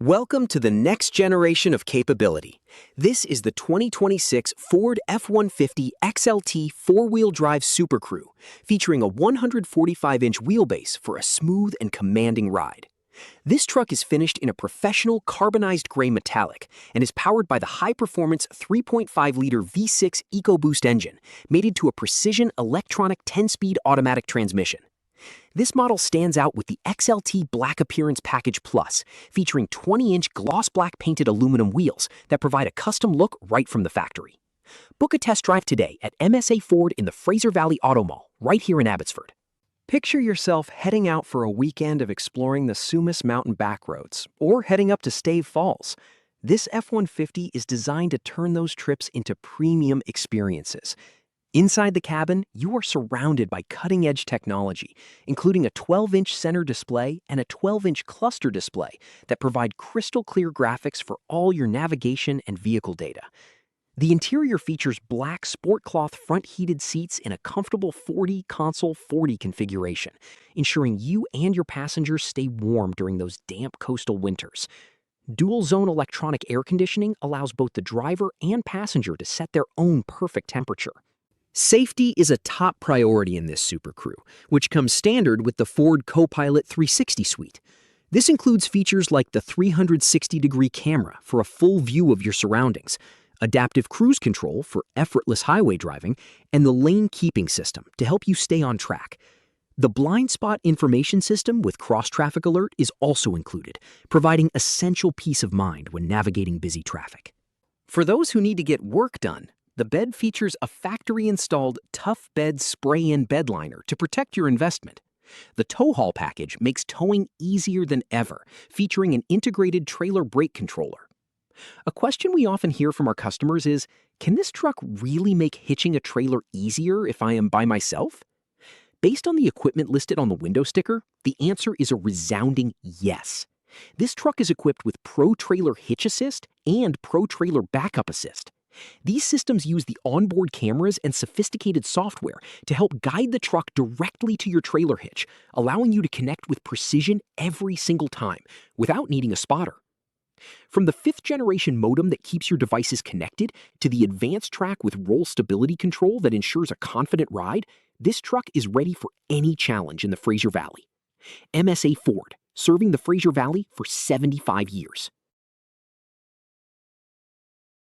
Welcome to the next generation of capability. This is the 2026 Ford F-150 XLT four-wheel drive SuperCrew, featuring a 145-inch wheelbase for a smooth and commanding ride. This truck is finished in a professional carbonized gray metallic and is powered by the high-performance 3.5-liter V6 EcoBoost engine, mated to a precision electronic 10-speed automatic transmission. This model stands out with the XLT Black Appearance Package Plus, featuring 20-inch gloss black painted aluminum wheels that provide a custom look right from the factory. Book a test drive today at MSA Ford in the Fraser Valley Auto Mall, right here in Abbotsford. Picture yourself heading out for a weekend of exploring the Sumas Mountain backroads, or heading up to Stave Falls. This F-150 is designed to turn those trips into premium experiences. Inside the cabin, you are surrounded by cutting-edge technology, including a 12-inch center display and a 12-inch cluster display that provide crystal-clear graphics for all your navigation and vehicle data. The interior features black sport-cloth front-heated seats in a comfortable 40 console 40 configuration, ensuring you and your passengers stay warm during those damp coastal winters. Dual-zone electronic air conditioning allows both the driver and passenger to set their own perfect temperature. Safety is a top priority in this SuperCrew, which comes standard with the Ford Copilot 360 suite. This includes features like the 360-degree camera for a full view of your surroundings, adaptive cruise control for effortless highway driving, and the lane keeping system to help you stay on track. The blind spot information system with cross-traffic alert is also included, providing essential peace of mind when navigating busy traffic. For those who need to get work done, the bed features a factory-installed Tough Bed spray-in bed liner to protect your investment. The tow haul package makes towing easier than ever, featuring an integrated trailer brake controller. A question we often hear from our customers is, can this truck really make hitching a trailer easier if I am by myself? Based on the equipment listed on the window sticker, the answer is a resounding yes. This truck is equipped with Pro Trailer Hitch Assist and Pro Trailer Backup Assist. These systems use the onboard cameras and sophisticated software to help guide the truck directly to your trailer hitch, allowing you to connect with precision every single time, without needing a spotter. From the 5th-generation modem that keeps your devices connected to the advanced track with roll stability control that ensures a confident ride, this truck is ready for any challenge in the Fraser Valley. MSA Ford, serving the Fraser Valley for 75 years.